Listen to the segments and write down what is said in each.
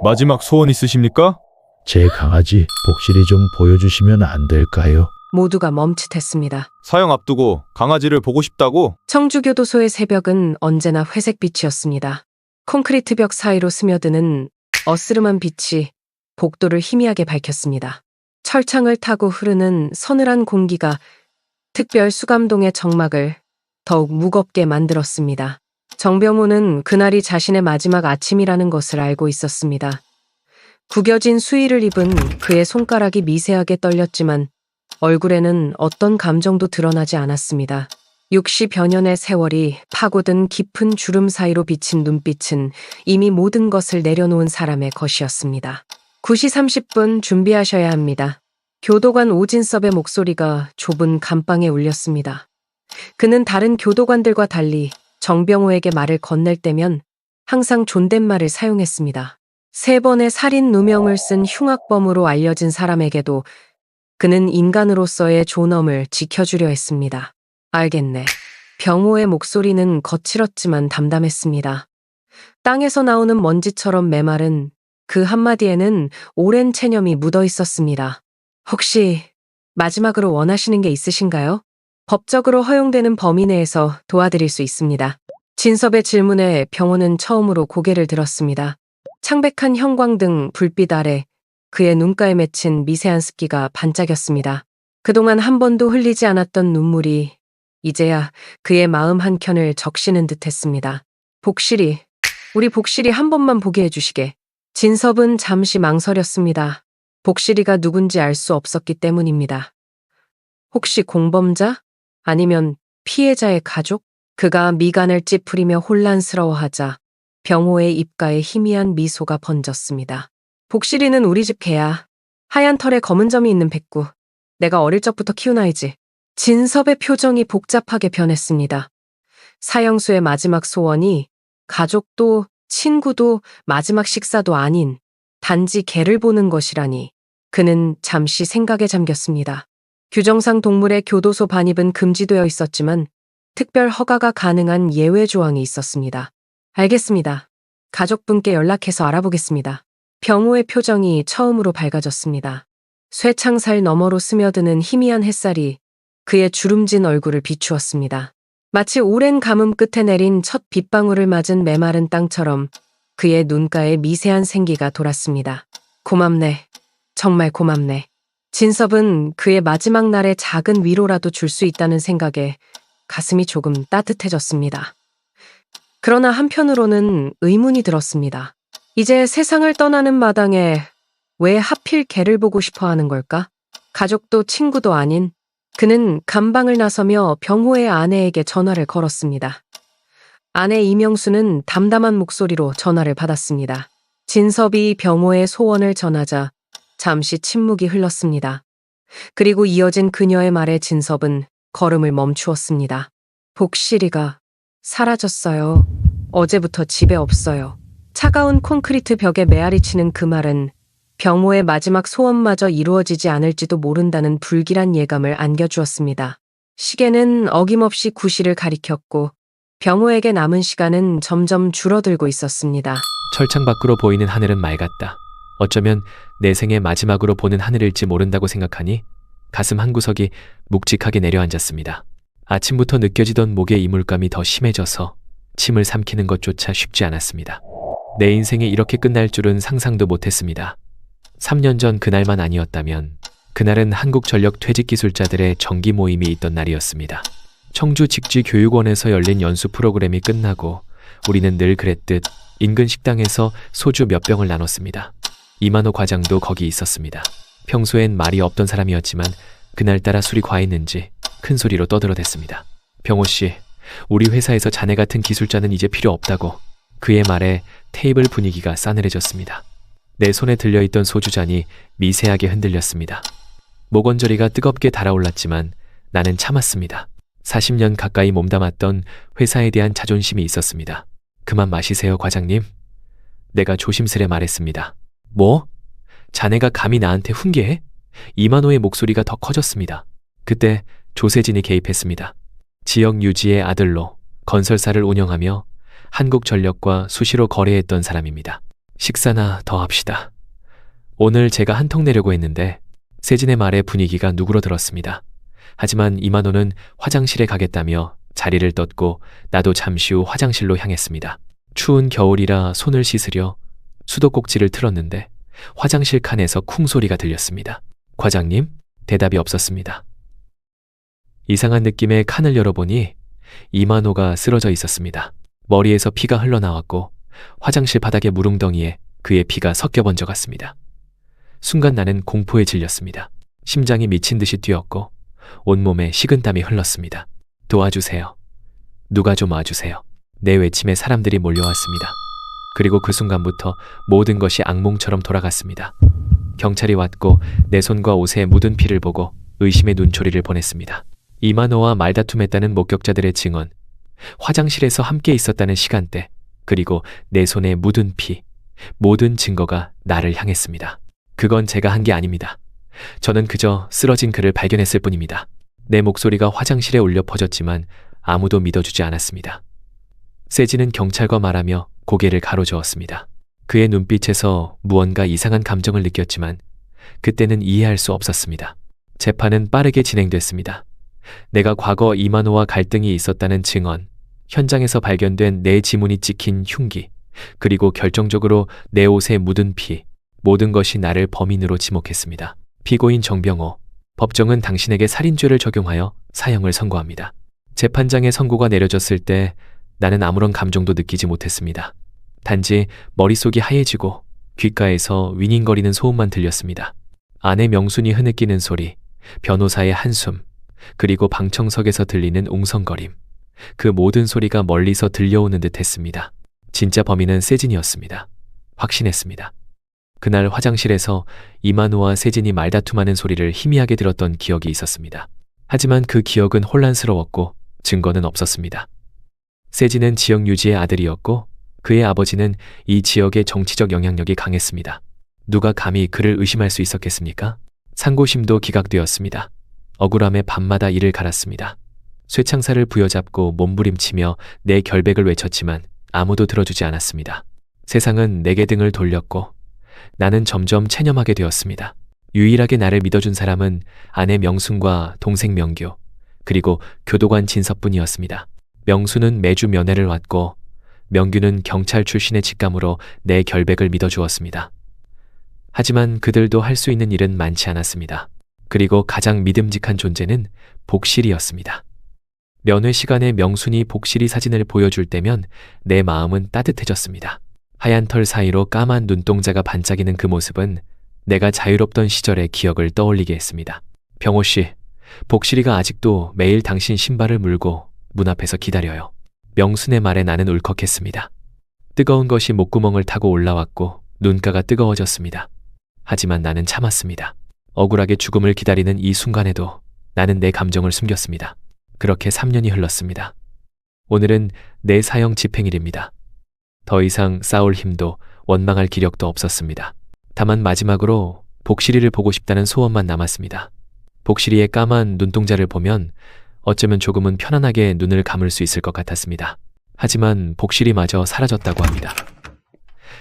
마지막 소원 있으십니까? 제 강아지 복실이 좀 보여주시면 안 될까요? 모두가 멈칫했습니다. 사형 앞두고 강아지를 보고 싶다고? 청주교도소의 새벽은 언제나 회색빛이었습니다. 콘크리트 벽 사이로 스며드는 어스름한 빛이 복도를 희미하게 밝혔습니다. 철창을 타고 흐르는 서늘한 공기가 특별 수감동의 정막을 더욱 무겁게 만들었습니다. 정병호는 그날이 자신의 마지막 아침이라는 것을 알고 있었습니다. 구겨진 수의를 입은 그의 손가락이 미세하게 떨렸지만 얼굴에는 어떤 감정도 드러나지 않았습니다. 60여 년의 세월이 파고든 깊은 주름 사이로 비친 눈빛은 이미 모든 것을 내려놓은 사람의 것이었습니다. 9시 30분 준비하셔야 합니다. 교도관 오진섭의 목소리가 좁은 감방에 울렸습니다. 그는 다른 교도관들과 달리 정병호에게 말을 건넬 때면 항상 존댓말을 사용했습니다. 3번의 살인 누명을 쓴 흉악범으로 알려진 사람에게도 그는 인간으로서의 존엄을 지켜주려 했습니다. 알겠네. 병호의 목소리는 거칠었지만 담담했습니다. 땅에서 나오는 먼지처럼 메마른 그 한마디에는 오랜 체념이 묻어 있었습니다. 혹시 마지막으로 원하시는 게 있으신가요? 법적으로 허용되는 범위 내에서 도와드릴 수 있습니다. 진섭의 질문에 병호는 처음으로 고개를 들었습니다. 창백한 형광등 불빛 아래 그의 눈가에 맺힌 미세한 습기가 반짝였습니다. 그동안 한 번도 흘리지 않았던 눈물이 이제야 그의 마음 한켠을 적시는 듯했습니다. 복실이, 우리 복실이 한 번만 보게 해주시게. 진섭은 잠시 망설였습니다. 복실이가 누군지 알 수 없었기 때문입니다. 혹시 공범자? 아니면 피해자의 가족? 그가 미간을 찌푸리며 혼란스러워하자 병호의 입가에 희미한 미소가 번졌습니다. 복실이는 우리 집 개야. 하얀 털에 검은 점이 있는 백구. 내가 어릴 적부터 키운 아이지. 진섭의 표정이 복잡하게 변했습니다. 사형수의 마지막 소원이 가족도 친구도 마지막 식사도 아닌 단지 개를 보는 것이라니 그는 잠시 생각에 잠겼습니다. 규정상 동물의 교도소 반입은 금지되어 있었지만 특별 허가가 가능한 예외 조항이 있었습니다. 알겠습니다. 가족분께 연락해서 알아보겠습니다. 병호의 표정이 처음으로 밝아졌습니다. 쇠창살 너머로 스며드는 희미한 햇살이 그의 주름진 얼굴을 비추었습니다. 마치 오랜 가뭄 끝에 내린 첫 빗방울을 맞은 메마른 땅처럼 그의 눈가에 미세한 생기가 돌았습니다. 고맙네. 정말 고맙네. 진섭은 그의 마지막 날의 작은 위로라도 줄 수 있다는 생각에 가슴이 조금 따뜻해졌습니다. 그러나 한편으로는 의문이 들었습니다. 이제 세상을 떠나는 마당에 왜 하필 개를 보고 싶어 하는 걸까? 가족도 친구도 아닌 그는 감방을 나서며 병호의 아내에게 전화를 걸었습니다. 아내 이명수는 담담한 목소리로 전화를 받았습니다. 진섭이 병호의 소원을 전하자 잠시 침묵이 흘렀습니다. 그리고 이어진 그녀의 말에 진섭은 걸음을 멈추었습니다. 복실이가 사라졌어요. 어제부터 집에 없어요. 차가운 콘크리트 벽에 메아리치는 그 말은 병호의 마지막 소원마저 이루어지지 않을지도 모른다는 불길한 예감을 안겨주었습니다. 시계는 어김없이 9시를 가리켰고 병호에게 남은 시간은 점점 줄어들고 있었습니다. 철창 밖으로 보이는 하늘은 맑았다. 어쩌면 내 생의 마지막으로 보는 하늘일지 모른다고 생각하니 가슴 한구석이 묵직하게 내려앉았습니다. 아침부터 느껴지던 목의 이물감이 더 심해져서 침을 삼키는 것조차 쉽지 않았습니다. 내 인생이 이렇게 끝날 줄은 상상도 못했습니다. 3년 전 그날만 아니었다면 그날은 한국전력 퇴직기술자들의 정기 모임이 있던 날이었습니다. 청주 직지교육원에서 열린 연수 프로그램이 끝나고 우리는 늘 그랬듯 인근 식당에서 소주 몇 병을 나눴습니다. 이만호 과장도 거기 있었습니다. 평소엔 말이 없던 사람이었지만 그날따라 술이 과했는지 큰 소리로 떠들어댔습니다. 병호 씨, 우리 회사에서 자네 같은 기술자는 이제 필요 없다고. 그의 말에 테이블 분위기가 싸늘해졌습니다. 내 손에 들려있던 소주잔이 미세하게 흔들렸습니다. 목원저리가 뜨겁게 달아올랐지만 나는 참았습니다. 40년 가까이 몸담았던 회사에 대한 자존심이 있었습니다. 그만 마시세요, 과장님. 내가 조심스레 말했습니다. 뭐? 자네가 감히 나한테 훈계해? 이만호의 목소리가 더 커졌습니다. 그때 조세진이 개입했습니다. 지역 유지의 아들로 건설사를 운영하며 한국전력과 수시로 거래했던 사람입니다. 식사나 더 합시다. 오늘 제가 한턱 내려고 했는데 세진의 말에 분위기가 누그러들었습니다. 하지만 이만호는 화장실에 가겠다며 자리를 떴고 나도 잠시 후 화장실로 향했습니다. 추운 겨울이라 손을 씻으려 수도꼭지를 틀었는데 화장실 칸에서 쿵 소리가 들렸습니다. 과장님? 대답이 없었습니다. 이상한 느낌의 칸을 열어보니 이만호가 쓰러져 있었습니다. 머리에서 피가 흘러나왔고 화장실 바닥의 물웅덩이에 그의 피가 섞여 번져갔습니다. 순간 나는 공포에 질렸습니다. 심장이 미친 듯이 뛰었고 온몸에 식은땀이 흘렀습니다. 도와주세요. 누가 좀 와주세요. 내 외침에 사람들이 몰려왔습니다. 그리고 그 순간부터 모든 것이 악몽처럼 돌아갔습니다. 경찰이 왔고 내 손과 옷에 묻은 피를 보고 의심의 눈초리를 보냈습니다. 이만호와 말다툼했다는 목격자들의 증언, 화장실에서 함께 있었다는 시간대, 그리고 내 손에 묻은 피, 모든 증거가 나를 향했습니다. 그건 제가 한 게 아닙니다. 저는 그저 쓰러진 그를 발견했을 뿐입니다. 내 목소리가 화장실에 울려 퍼졌지만 아무도 믿어주지 않았습니다. 세진은 경찰과 말하며 고개를 가로저었습니다. 그의 눈빛에서 무언가 이상한 감정을 느꼈지만 그때는 이해할 수 없었습니다. 재판은 빠르게 진행됐습니다. 내가 과거 이만호와 갈등이 있었다는 증언, 현장에서 발견된 내 지문이 찍힌 흉기, 그리고 결정적으로 내 옷에 묻은 피, 모든 것이 나를 범인으로 지목했습니다. 피고인 정병호, 법정은 당신에게 살인죄를 적용하여 사형을 선고합니다. 재판장의 선고가 내려졌을 때 나는 아무런 감정도 느끼지 못했습니다. 단지 머릿속이 하얘지고 귓가에서 윙윙거리는 소음만 들렸습니다. 아내 명순이 흐느끼는 소리, 변호사의 한숨, 그리고 방청석에서 들리는 웅성거림. 그 모든 소리가 멀리서 들려오는 듯 했습니다. 진짜 범인은 세진이었습니다. 확신했습니다. 그날 화장실에서 이만호와 세진이 말다툼하는 소리를 희미하게 들었던 기억이 있었습니다. 하지만 그 기억은 혼란스러웠고 증거는 없었습니다. 세진은 지역 유지의 아들이었고 그의 아버지는 이 지역의 정치적 영향력이 강했습니다. 누가 감히 그를 의심할 수 있었겠습니까? 상고심도 기각되었습니다. 억울함에 밤마다 이를 갈았습니다. 쇠창살을 부여잡고 몸부림치며 내 결백을 외쳤지만 아무도 들어주지 않았습니다. 세상은 내게 등을 돌렸고 나는 점점 체념하게 되었습니다. 유일하게 나를 믿어준 사람은 아내 명순과 동생 명규, 그리고 교도관 진섭뿐이었습니다. 명순은 매주 면회를 왔고 명규는 경찰 출신의 직감으로 내 결백을 믿어주었습니다. 하지만 그들도 할 수 있는 일은 많지 않았습니다. 그리고 가장 믿음직한 존재는 복실이었습니다. 면회 시간에 명순이 복실이 사진을 보여줄 때면 내 마음은 따뜻해졌습니다. 하얀 털 사이로 까만 눈동자가 반짝이는 그 모습은 내가 자유롭던 시절의 기억을 떠올리게 했습니다. 병호 씨, 복실이가 아직도 매일 당신 신발을 물고 문 앞에서 기다려요. 명순의 말에 나는 울컥했습니다. 뜨거운 것이 목구멍을 타고 올라왔고 눈가가 뜨거워졌습니다. 하지만 나는 참았습니다. 억울하게 죽음을 기다리는 이 순간에도 나는 내 감정을 숨겼습니다. 그렇게 3년이 흘렀습니다. 오늘은 내 사형 집행일입니다. 더 이상 싸울 힘도 원망할 기력도 없었습니다. 다만 마지막으로 복실이를 보고 싶다는 소원만 남았습니다. 복실이의 까만 눈동자를 보면 어쩌면 조금은 편안하게 눈을 감을 수 있을 것 같았습니다. 하지만 복실이마저 사라졌다고 합니다.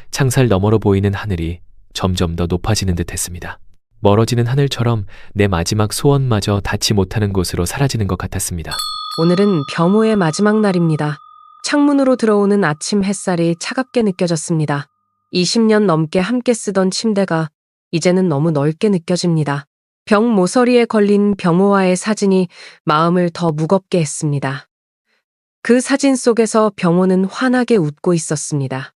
창살 너머로 보이는 하늘이 점점 더 높아지는 듯 했습니다. 멀어지는 하늘처럼 내 마지막 소원마저 닿지 못하는 곳으로 사라지는 것 같았습니다. 오늘은 병호의 마지막 날입니다. 창문으로 들어오는 아침 햇살이 차갑게 느껴졌습니다. 20년 넘게 함께 쓰던 침대가 이제는 너무 넓게 느껴집니다. 병 모서리에 걸린 병호와의 사진이 마음을 더 무겁게 했습니다. 그 사진 속에서 병호는 환하게 웃고 있었습니다.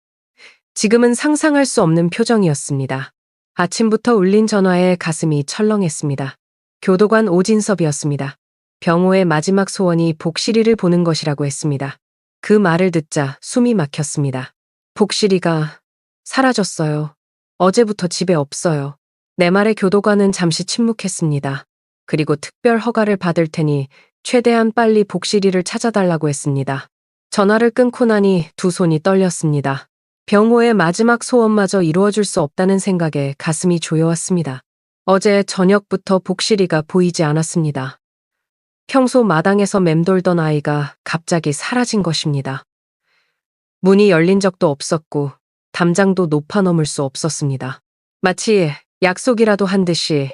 지금은 상상할 수 없는 표정이었습니다. 아침부터 울린 전화에 가슴이 철렁했습니다. 교도관 오진섭이었습니다. 병호의 마지막 소원이 복실이를 보는 것이라고 했습니다. 그 말을 듣자 숨이 막혔습니다. 복실이가 사라졌어요. 어제부터 집에 없어요. 내 말에 교도관은 잠시 침묵했습니다. 그리고 특별 허가를 받을 테니 최대한 빨리 복실이를 찾아달라고 했습니다. 전화를 끊고 나니 두 손이 떨렸습니다. 병호의 마지막 소원마저 이루어줄 수 없다는 생각에 가슴이 조여왔습니다. 어제 저녁부터 복실이가 보이지 않았습니다. 평소 마당에서 맴돌던 아이가 갑자기 사라진 것입니다. 문이 열린 적도 없었고 담장도 높아넘을 수 없었습니다. 마치 약속이라도 한 듯이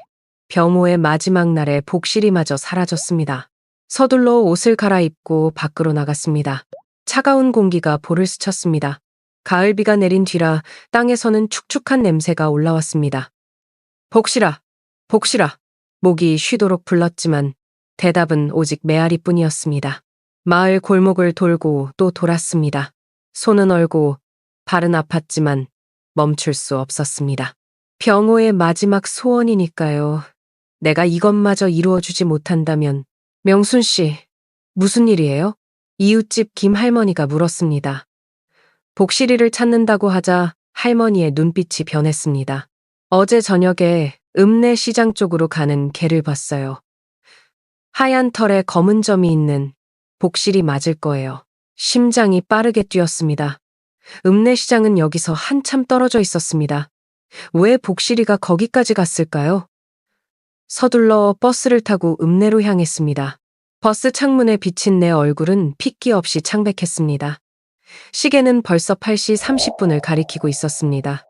병호의 마지막 날에 복실이마저 사라졌습니다. 서둘러 옷을 갈아입고 밖으로 나갔습니다. 차가운 공기가 볼을 스쳤습니다. 가을비가 내린 뒤라 땅에서는 축축한 냄새가 올라왔습니다. 복실아, 복실아. 목이 쉬도록 불렀지만 대답은 오직 메아리뿐이었습니다. 마을 골목을 돌고 또 돌았습니다. 손은 얼고 발은 아팠지만 멈출 수 없었습니다. 병호의 마지막 소원이니까요. 내가 이것마저 이루어주지 못한다면. 명순 씨, 무슨 일이에요? 이웃집 김 할머니가 물었습니다. 복실이를 찾는다고 하자 할머니의 눈빛이 변했습니다. 어제 저녁에 읍내시장 쪽으로 가는 개를 봤어요. 하얀 털에 검은 점이 있는 복실이 맞을 거예요. 심장이 빠르게 뛰었습니다. 읍내시장은 여기서 한참 떨어져 있었습니다. 왜 복실이가 거기까지 갔을까요? 서둘러 버스를 타고 읍내로 향했습니다. 버스 창문에 비친 내 얼굴은 핏기 없이 창백했습니다. 시계는 벌써 8시 30분을 가리키고 있었습니다.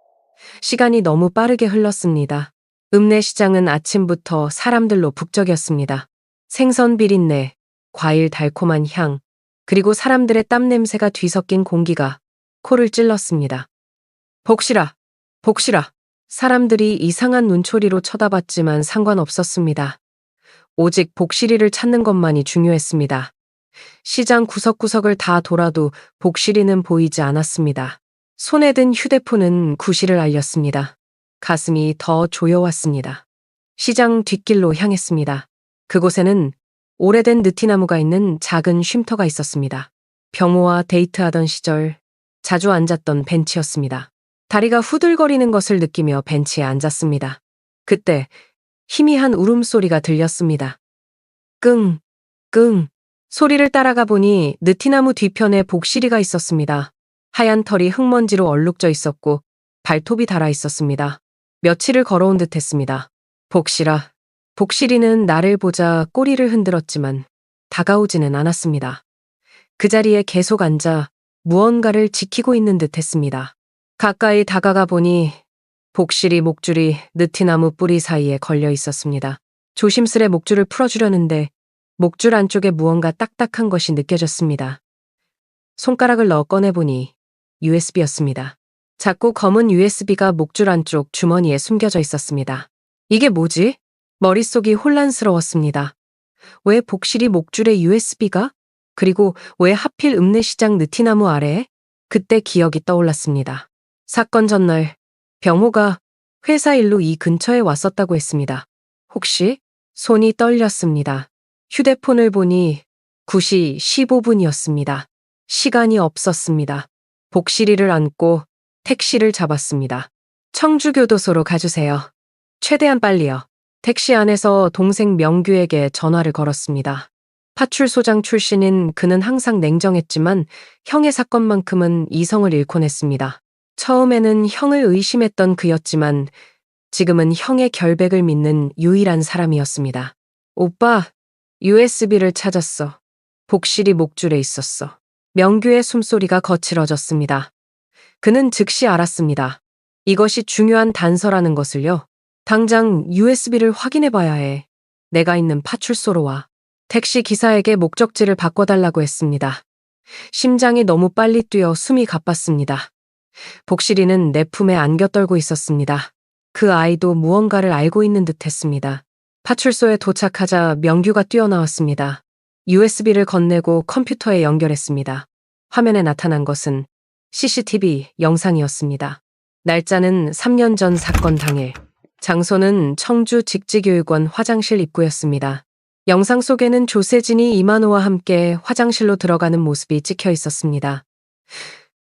시간이 너무 빠르게 흘렀습니다. 읍내시장은 아침부터 사람들로 북적였습니다. 생선 비린내, 과일 달콤한 향, 그리고 사람들의 땀 냄새가 뒤섞인 공기가 코를 찔렀습니다. 복실아, 복실아. 사람들이 이상한 눈초리로 쳐다봤지만 상관없었습니다. 오직 복실이를 찾는 것만이 중요했습니다. 시장 구석구석을 다 돌아도 복실이는 보이지 않았습니다. 손에 든 휴대폰은 구실을 알렸습니다. 가슴이 더 조여왔습니다. 시장 뒷길로 향했습니다. 그곳에는 오래된 느티나무가 있는 작은 쉼터가 있었습니다. 병호와 데이트하던 시절 자주 앉았던 벤치였습니다. 다리가 후들거리는 것을 느끼며 벤치에 앉았습니다. 그때 희미한 울음소리가 들렸습니다. 끙, 끙. 소리를 따라가 보니 느티나무 뒤편에 복실이가 있었습니다. 하얀 털이 흙먼지로 얼룩져 있었고 발톱이 닳아 있었습니다. 며칠을 걸어온 듯했습니다. 복실아. 복실이는 나를 보자 꼬리를 흔들었지만 다가오지는 않았습니다. 그 자리에 계속 앉아 무언가를 지키고 있는 듯했습니다. 가까이 다가가 보니 복실이 목줄이 느티나무 뿌리 사이에 걸려 있었습니다. 조심스레 목줄을 풀어주려는데 목줄 안쪽에 무언가 딱딱한 것이 느껴졌습니다. 손가락을 넣어 꺼내보니 USB였습니다. 작고 검은 USB가 목줄 안쪽 주머니에 숨겨져 있었습니다. 이게 뭐지? 머릿속이 혼란스러웠습니다. 왜 복실이 목줄에 USB가? 그리고 왜 하필 읍내시장 느티나무 아래에? 그때 기억이 떠올랐습니다. 사건 전날 병호가 회사 일로 이 근처에 왔었다고 했습니다. 혹시? 손이 떨렸습니다. 휴대폰을 보니 9시 15분이었습니다. 시간이 없었습니다. 복실이를 안고 택시를 잡았습니다. 청주교도소로 가주세요. 최대한 빨리요. 택시 안에서 동생 명규에게 전화를 걸었습니다. 파출소장 출신인 그는 항상 냉정했지만 형의 사건만큼은 이성을 잃곤 했습니다. 처음에는 형을 의심했던 그였지만 지금은 형의 결백을 믿는 유일한 사람이었습니다. 오빠, USB를 찾았어. 복실이 목줄에 있었어. 명규의 숨소리가 거칠어졌습니다. 그는 즉시 알았습니다. 이것이 중요한 단서라는 것을요. 당장 USB를 확인해 봐야 해. 내가 있는 파출소로 와. 택시 기사에게 목적지를 바꿔달라고 했습니다. 심장이 너무 빨리 뛰어 숨이 가빴습니다. 복실이는 내 품에 안겨 떨고 있었습니다. 그 아이도 무언가를 알고 있는 듯했습니다. 파출소에 도착하자 명규가 뛰어나왔습니다. USB를 건네고 컴퓨터에 연결했습니다. 화면에 나타난 것은 CCTV 영상이었습니다. 날짜는 3년 전 사건 당일, 장소는 청주 직지교육원 화장실 입구였습니다. 영상 속에는 조세진이 이만호와 함께 화장실로 들어가는 모습이 찍혀 있었습니다.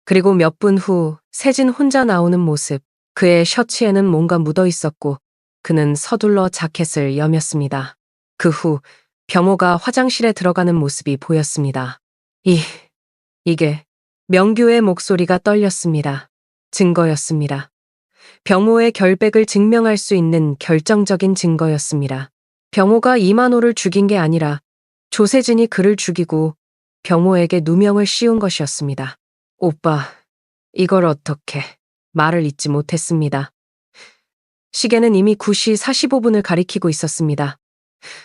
그리고 몇 분 후 세진 혼자 나오는 모습, 그의 셔츠에는 뭔가 묻어 있었고 그는 서둘러 자켓을 여몄습니다. 그 후 병호가 화장실에 들어가는 모습이 보였습니다. 이게 명규의 목소리가 떨렸습니다. 증거였습니다. 병호의 결백을 증명할 수 있는 결정적인 증거였습니다. 병호가 이만호를 죽인 게 아니라 조세진이 그를 죽이고 병호에게 누명을 씌운 것이었습니다. 오빠, 이걸 어떻게... 말을 잇지 못했습니다. 시계는 이미 9시 45분을 가리키고 있었습니다.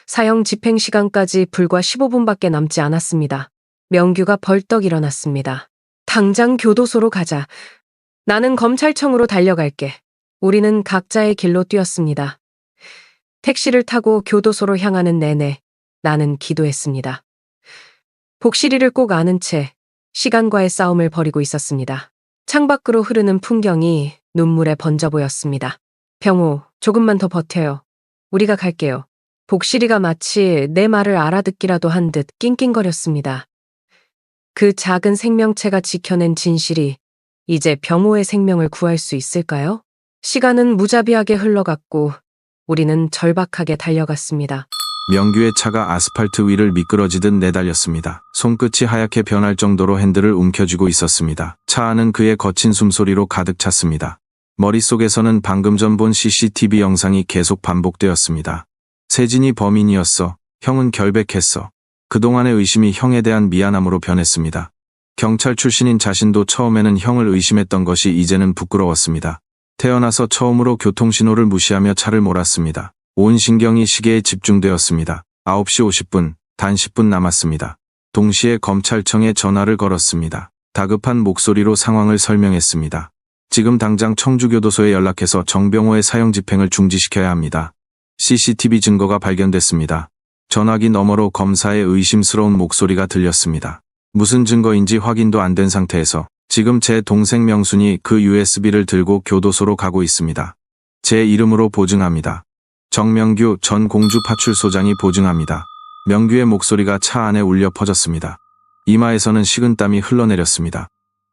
사형 집행 시간까지 불과 15분밖에 남지 않았습니다. 명규가 벌떡 일어났습니다. 당장 교도소로 가자. 나는 검찰청으로 달려갈게. 우리는 각자의 길로 뛰었습니다. 택시를 타고 교도소로 향하는 내내 나는 기도했습니다. 복실이를 꼭 아는 채 시간과의 싸움을 벌이고 있었습니다. 창밖으로 흐르는 풍경이 눈물에 번져 보였습니다. 병호, 조금만 더 버텨요. 우리가 갈게요. 복실이가 마치 내 말을 알아듣기라도 한 듯 낑낑거렸습니다. 그 작은 생명체가 지켜낸 진실이 이제 병호의 생명을 구할 수 있을까요? 시간은 무자비하게 흘러갔고 우리는 절박하게 달려갔습니다. 명규의 차가 아스팔트 위를 미끄러지듯 내달렸습니다. 손끝이 하얗게 변할 정도로 핸들을 움켜쥐고 있었습니다. 차 안은 그의 거친 숨소리로 가득 찼습니다. 머릿속에서는 방금 전 본 CCTV 영상이 계속 반복되었습니다. 세진이 범인이었어. 형은 결백했어. 그동안의 의심이 형에 대한 미안함으로 변했습니다. 경찰 출신인 자신도 처음에는 형을 의심했던 것이 이제는 부끄러웠습니다. 태어나서 처음으로 교통신호를 무시하며 차를 몰았습니다. 온 신경이 시계에 집중되었습니다. 9시 50분, 단 10분 남았습니다. 동시에 검찰청에 전화를 걸었습니다. 다급한 목소리로 상황을 설명했습니다. 지금 당장 청주교도소에 연락해서 정병호의 사형 집행을 중지시켜야 합니다. CCTV 증거가 발견됐습니다. 전화기 너머로 검사의 의심스러운 목소리가 들렸습니다. 무슨 증거인지 확인도 안 된 상태에서 지금 제 동생 명순이 그 USB를 들고 교도소로 가고 있습니다. 제 이름으로 보증합니다. 정명규 전 공주파출소장이 보증합니다. 명규의 목소리가 차 안에 울려 퍼졌습니다. 이마에서는 식은땀이 흘러내렸습니다.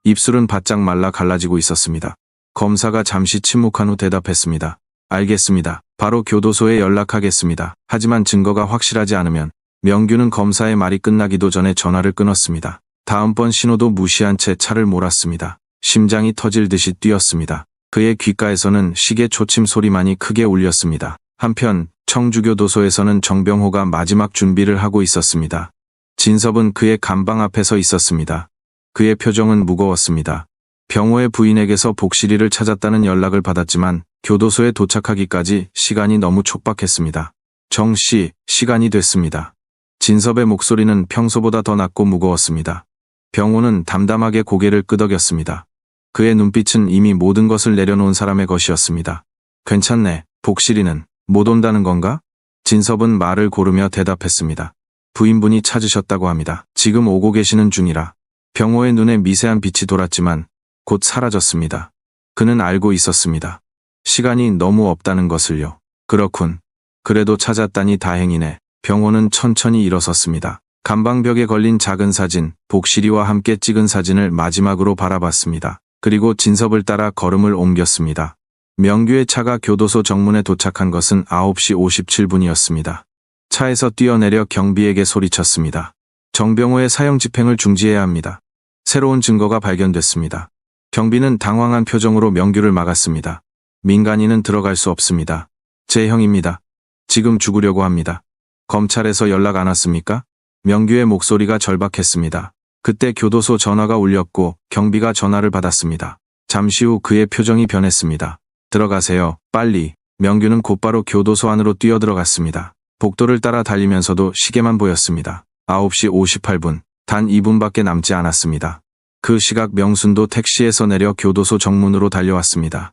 입술은 바짝 말라 갈라지고 있었습니다. 검사가 잠시 침묵한 후 대답했습니다. 알겠습니다. 바로 교도소에 연락하겠습니다. 하지만 증거가 확실하지 않으면 명규는 검사의 말이 끝나기도 전에 전화를 끊었습니다. 다음번 신호도 무시한 채 차를 몰았습니다. 심장이 터질 듯이 뛰었습니다. 그의 귓가에서는 시계 초침 소리만이 크게 울렸습니다. 한편 청주교도소에서는 정병호가 마지막 준비를 하고 있었습니다. 진섭은 그의 감방 앞에 서 있었습니다. 그의 표정은 무거웠습니다. 병호의 부인에게서 복실이를 찾았다는 연락을 받았지만 교도소에 도착하기까지 시간이 너무 촉박했습니다. 정씨, 시간이 됐습니다. 진섭의 목소리는 평소보다 더 낮고 무거웠습니다. 병호는 담담하게 고개를 끄덕였습니다. 그의 눈빛은 이미 모든 것을 내려놓은 사람의 것이었습니다. 괜찮네, 복실이는 못 온다는 건가? 진섭은 말을 고르며 대답했습니다. 부인분이 찾으셨다고 합니다. 지금 오고 계시는 중이라. 병호의 눈에 미세한 빛이 돌았지만 곧 사라졌습니다. 그는 알고 있었습니다. 시간이 너무 없다는 것을요. 그렇군. 그래도 찾았다니 다행이네. 병호는 천천히 일어섰습니다. 감방벽에 걸린 작은 사진, 복실이와 함께 찍은 사진을 마지막으로 바라봤습니다. 그리고 진섭을 따라 걸음을 옮겼습니다. 명규의 차가 교도소 정문에 도착한 것은 9시 57분이었습니다. 차에서 뛰어내려 경비에게 소리쳤습니다. 정병호의 사형 집행을 중지해야 합니다. 새로운 증거가 발견됐습니다. 경비는 당황한 표정으로 명규를 막았습니다. 민간인은 들어갈 수 없습니다. 제 형입니다. 지금 죽으려고 합니다. 검찰에서 연락 안 왔습니까? 명규의 목소리가 절박했습니다. 그때 교도소 전화가 울렸고 경비가 전화를 받았습니다. 잠시 후 그의 표정이 변했습니다. 들어가세요, 빨리. 명규는 곧바로 교도소 안으로 뛰어들어갔습니다. 복도를 따라 달리면서도 시계만 보였습니다. 9시 58분, 단 2분밖에 남지 않았습니다. 그 시각 명순도 택시에서 내려 교도소 정문으로 달려왔습니다.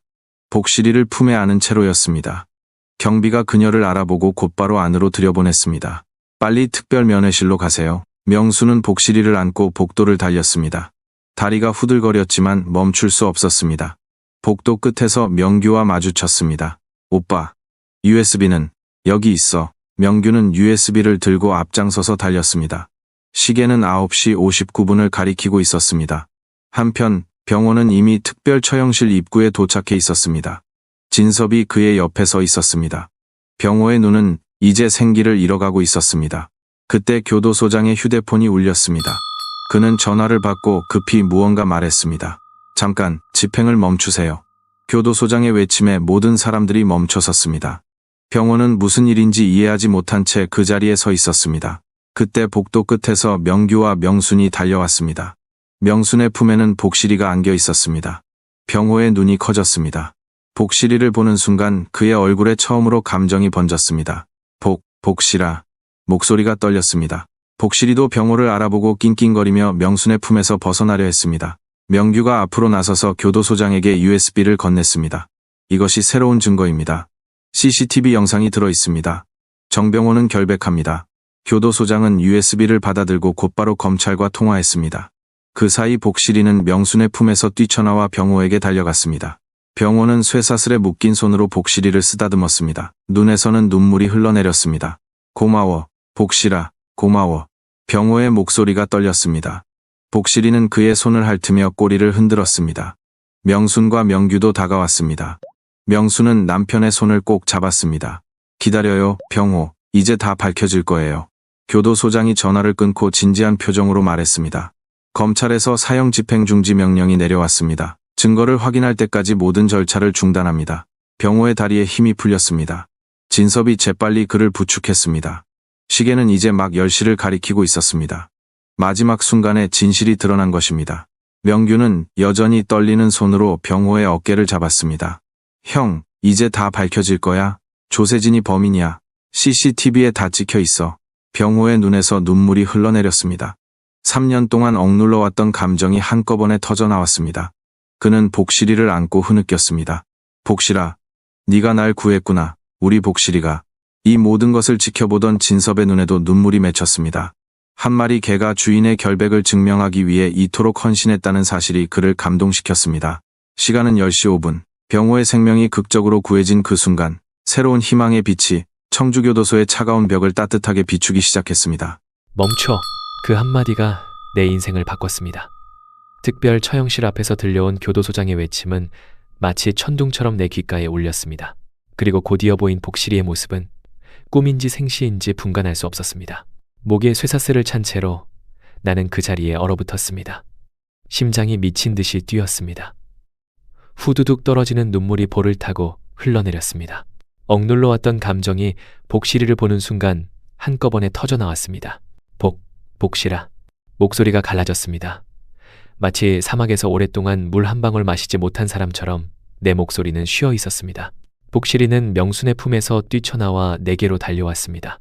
복실이를 품에 안은 채로였습니다. 경비가 그녀를 알아보고 곧바로 안으로 들여보냈습니다. 빨리 특별 면회실로 가세요. 명수는 복실이를 안고 복도를 달렸습니다. 다리가 후들거렸지만 멈출 수 없었습니다. 복도 끝에서 명규와 마주쳤습니다. 오빠, USB는 여기 있어. 명규는 USB를 들고 앞장서서 달렸습니다. 시계는 9시 59분을 가리키고 있었습니다. 한편 병호는 이미 특별 처형실 입구에 도착해 있었습니다. 진섭이 그의 옆에 서 있었습니다. 병호의 눈은 이제 생기를 잃어가고 있었습니다. 그때 교도소장의 휴대폰이 울렸습니다. 그는 전화를 받고 급히 무언가 말했습니다. 잠깐, 집행을 멈추세요. 교도소장의 외침에 모든 사람들이 멈춰섰습니다. 병호는 무슨 일인지 이해하지 못한 채 그 자리에 서 있었습니다. 그때 복도 끝에서 명규와 명순이 달려왔습니다. 명순의 품에는 복실이가 안겨 있었습니다. 병호의 눈이 커졌습니다. 복실이를 보는 순간 그의 얼굴에 처음으로 감정이 번졌습니다. 복실아. 목소리가 떨렸습니다. 복실이도 병호를 알아보고 낑낑거리며 명순의 품에서 벗어나려 했습니다. 명규가 앞으로 나서서 교도소장에게 USB를 건넸습니다. 이것이 새로운 증거입니다. CCTV 영상이 들어 있습니다. 정병호는 결백합니다. 교도소장은 USB를 받아들고 곧바로 검찰과 통화했습니다. 그 사이 복실이는 명순의 품에서 뛰쳐나와 병호에게 달려갔습니다. 병호는 쇠사슬에 묶인 손으로 복실이를 쓰다듬었습니다. 눈에서는 눈물이 흘러내렸습니다. 고마워, 복실아, 고마워. 병호의 목소리가 떨렸습니다. 복실이는 그의 손을 핥으며 꼬리를 흔들었습니다. 명순과 명규도 다가왔습니다. 명순은 남편의 손을 꼭 잡았습니다. 기다려요, 병호. 이제 다 밝혀질 거예요. 교도소장이 전화를 끊고 진지한 표정으로 말했습니다. 검찰에서 사형 집행 중지 명령이 내려왔습니다. 증거를 확인할 때까지 모든 절차를 중단합니다. 병호의 다리에 힘이 풀렸습니다. 진섭이 재빨리 그를 부축했습니다. 시계는 이제 막 10시를 가리키고 있었습니다. 마지막 순간에 진실이 드러난 것입니다. 명규는 여전히 떨리는 손으로 병호의 어깨를 잡았습니다. 형, 이제 다 밝혀질 거야. 조세진이 범인이야. CCTV에 다 찍혀 있어. 병호의 눈에서 눈물이 흘러내렸습니다. 3년 동안 억눌러왔던 감정이 한꺼번에 터져나왔습니다. 그는 복실이를 안고 흐느꼈습니다. 복실아, 네가 날 구했구나. 우리 복실이가. 이 모든 것을 지켜보던 진섭의 눈에도 눈물이 맺혔습니다. 한 마리 개가 주인의 결백을 증명하기 위해 이토록 헌신했다는 사실이 그를 감동시켰습니다. 시간은 10시 5분. 병호의 생명이 극적으로 구해진 그 순간, 새로운 희망의 빛이 청주교도소의 차가운 벽을 따뜻하게 비추기 시작했습니다. 멈춰. 그 한마디가 내 인생을 바꿨습니다. 특별 처형실 앞에서 들려온 교도소장의 외침은 마치 천둥처럼 내 귓가에 울렸습니다. 그리고 곧이어 보인 복실이의 모습은 꿈인지 생시인지 분간할 수 없었습니다. 목에 쇠사슬을 찬 채로 나는 그 자리에 얼어붙었습니다. 심장이 미친 듯이 뛰었습니다. 후두둑 떨어지는 눈물이 볼을 타고 흘러내렸습니다. 억눌러왔던 감정이 복실이를 보는 순간 한꺼번에 터져나왔습니다. 복실아. 목소리가 갈라졌습니다. 마치 사막에서 오랫동안 물 한 방울 마시지 못한 사람처럼 내 목소리는 쉬어 있었습니다. 복실이는 명순의 품에서 뛰쳐나와 내게로 달려왔습니다.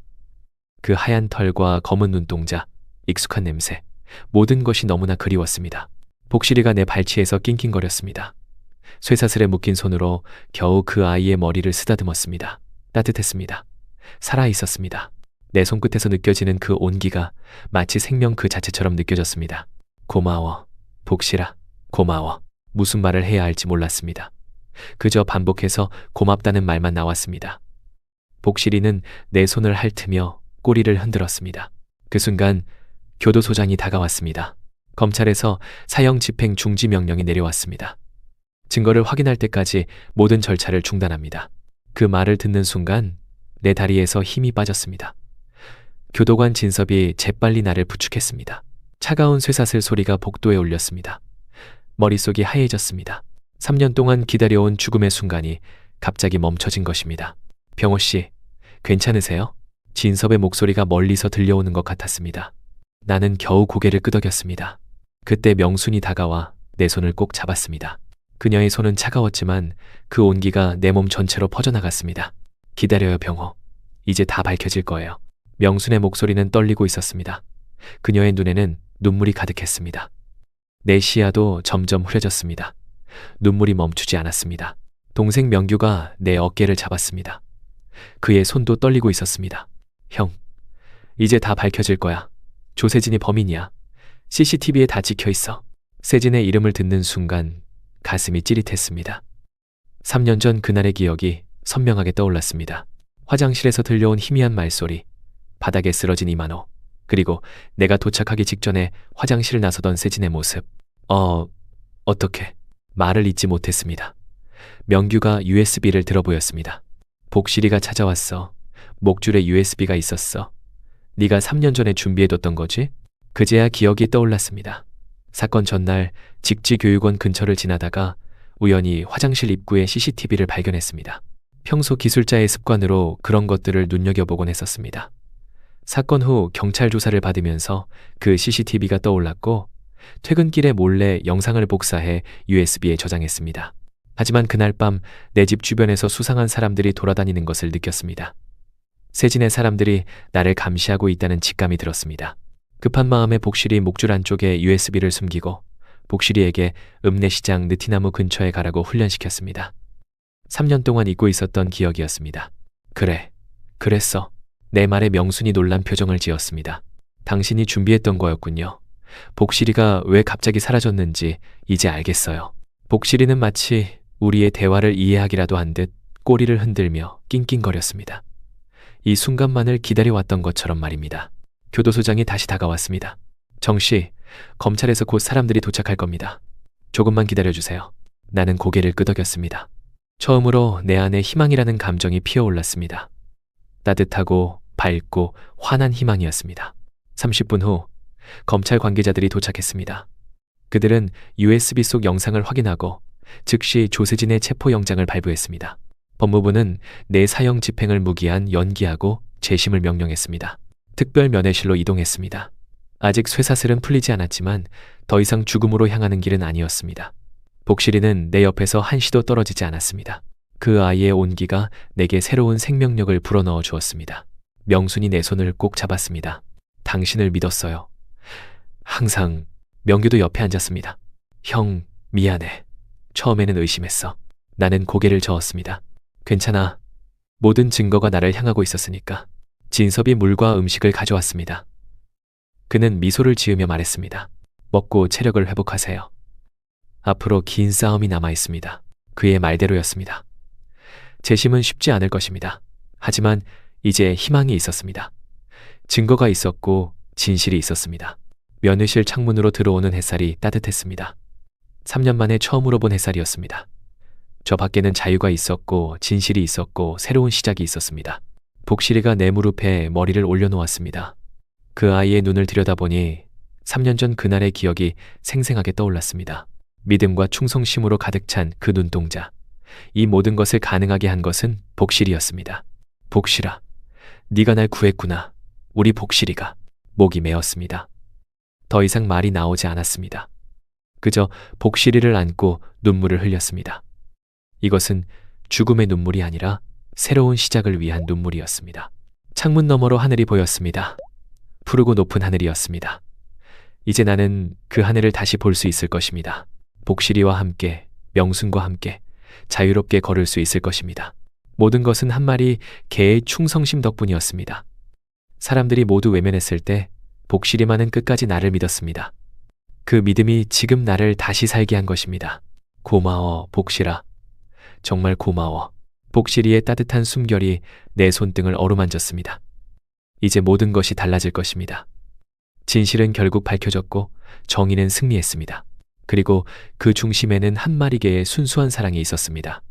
그 하얀 털과 검은 눈동자, 익숙한 냄새, 모든 것이 너무나 그리웠습니다. 복실이가 내 발치에서 낑낑거렸습니다. 쇠사슬에 묶인 손으로 겨우 그 아이의 머리를 쓰다듬었습니다. 따뜻했습니다. 살아있었습니다. 내 손끝에서 느껴지는 그 온기가 마치 생명 그 자체처럼 느껴졌습니다. 고마워, 복실아, 고마워. 무슨 말을 해야 할지 몰랐습니다. 그저 반복해서 고맙다는 말만 나왔습니다. 복실이는 내 손을 핥으며 꼬리를 흔들었습니다. 그 순간 교도소장이 다가왔습니다. 검찰에서 사형 집행 중지 명령이 내려왔습니다. 증거를 확인할 때까지 모든 절차를 중단합니다. 그 말을 듣는 순간 내 다리에서 힘이 빠졌습니다. 교도관 진섭이 재빨리 나를 부축했습니다. 차가운 쇠사슬 소리가 복도에 울렸습니다. 머릿속이 하얘졌습니다. 3년 동안 기다려온 죽음의 순간이 갑자기 멈춰진 것입니다. 병호 씨, 괜찮으세요? 진섭의 목소리가 멀리서 들려오는 것 같았습니다. 나는 겨우 고개를 끄덕였습니다. 그때 명순이 다가와 내 손을 꼭 잡았습니다. 그녀의 손은 차가웠지만 그 온기가 내 몸 전체로 퍼져나갔습니다. 기다려요, 병호. 이제 다 밝혀질 거예요. 명순의 목소리는 떨리고 있었습니다. 그녀의 눈에는 눈물이 가득했습니다. 내 시야도 점점 흐려졌습니다. 눈물이 멈추지 않았습니다. 동생 명규가 내 어깨를 잡았습니다. 그의 손도 떨리고 있었습니다. 형, 이제 다 밝혀질 거야. 조세진이 범인이야. CCTV에 다 찍혀 있어. 세진의 이름을 듣는 순간 가슴이 찌릿했습니다. 3년 전 그날의 기억이 선명하게 떠올랐습니다. 화장실에서 들려온 희미한 말소리, 바닥에 쓰러진 이만호, 그리고 내가 도착하기 직전에 화장실을 나서던 세진의 모습. 어떻게? 말을 잇지 못했습니다. 명규가 USB를 들어 보였습니다. 복실이가 찾아왔어. 목줄에 USB가 있었어. 네가 3년 전에 준비해뒀던 거지? 그제야 기억이 떠올랐습니다. 사건 전날 직지교육원 근처를 지나다가 우연히 화장실 입구에 CCTV를 발견했습니다. 평소 기술자의 습관으로 그런 것들을 눈여겨보곤 했었습니다. 사건 후 경찰 조사를 받으면서 그 CCTV가 떠올랐고 퇴근길에 몰래 영상을 복사해 USB에 저장했습니다. 하지만 그날 밤 내 집 주변에서 수상한 사람들이 돌아다니는 것을 느꼈습니다. 세진의 사람들이 나를 감시하고 있다는 직감이 들었습니다. 급한 마음에 복실이 목줄 안쪽에 USB를 숨기고 복실이에게 읍내시장 느티나무 근처에 가라고 훈련시켰습니다. 3년 동안 잊고 있었던 기억이었습니다. 그래, 그랬어. 내 말에 명순이 놀란 표정을 지었습니다. 당신이 준비했던 거였군요. 복실이가 왜 갑자기 사라졌는지 이제 알겠어요. 복실이는 마치 우리의 대화를 이해하기라도 한 듯 꼬리를 흔들며 낑낑거렸습니다. 이 순간만을 기다려왔던 것처럼 말입니다. 교도소장이 다시 다가왔습니다. 정씨, 검찰에서 곧 사람들이 도착할 겁니다. 조금만 기다려주세요. 나는 고개를 끄덕였습니다. 처음으로 내 안에 희망이라는 감정이 피어올랐습니다. 따뜻하고 밝고 환한 희망이었습니다. 30분 후 검찰 관계자들이 도착했습니다. 그들은 USB 속 영상을 확인하고 즉시 조세진의 체포영장을 발부했습니다. 법무부는 내 사형 집행을 무기한 연기하고 재심을 명령했습니다. 특별 면회실로 이동했습니다. 아직 쇠사슬은 풀리지 않았지만 더 이상 죽음으로 향하는 길은 아니었습니다. 복실이는 내 옆에서 한시도 떨어지지 않았습니다. 그 아이의 온기가 내게 새로운 생명력을 불어넣어 주었습니다. 명순이 내 손을 꼭 잡았습니다. 당신을 믿었어요. 항상. 명규도 옆에 앉았습니다. 형, 미안해. 처음에는 의심했어. 나는 고개를 저었습니다. 괜찮아. 모든 증거가 나를 향하고 있었으니까. 진섭이 물과 음식을 가져왔습니다. 그는 미소를 지으며 말했습니다. 먹고 체력을 회복하세요. 앞으로 긴 싸움이 남아 있습니다. 그의 말대로였습니다. 재심은 쉽지 않을 것입니다. 하지만 이제 희망이 있었습니다. 증거가 있었고 진실이 있었습니다. 면회실 창문으로 들어오는 햇살이 따뜻했습니다. 3년 만에 처음으로 본 햇살이었습니다. 저 밖에는 자유가 있었고 진실이 있었고 새로운 시작이 있었습니다. 복실이가 내 무릎에 머리를 올려놓았습니다. 그 아이의 눈을 들여다보니 3년 전 그날의 기억이 생생하게 떠올랐습니다. 믿음과 충성심으로 가득 찬 그 눈동자. 이 모든 것을 가능하게 한 것은 복실이었습니다. 복실아, 네가 날 구했구나. 우리 복실이가. 목이 메었습니다. 더 이상 말이 나오지 않았습니다. 그저 복실이를 안고 눈물을 흘렸습니다. 이것은 죽음의 눈물이 아니라 새로운 시작을 위한 눈물이었습니다. 창문 너머로 하늘이 보였습니다. 푸르고 높은 하늘이었습니다. 이제 나는 그 하늘을 다시 볼 수 있을 것입니다. 복실이와 함께, 명순과 함께 자유롭게 걸을 수 있을 것입니다. 모든 것은 한 마리 개의 충성심 덕분이었습니다. 사람들이 모두 외면했을 때 복실이만은 끝까지 나를 믿었습니다. 그 믿음이 지금 나를 다시 살게 한 것입니다. 고마워, 복실아. 정말 고마워. 복실이의 따뜻한 숨결이 내 손등을 어루만졌습니다. 이제 모든 것이 달라질 것입니다. 진실은 결국 밝혀졌고 정의는 승리했습니다. 그리고 그 중심에는 한 마리 개의 순수한 사랑이 있었습니다.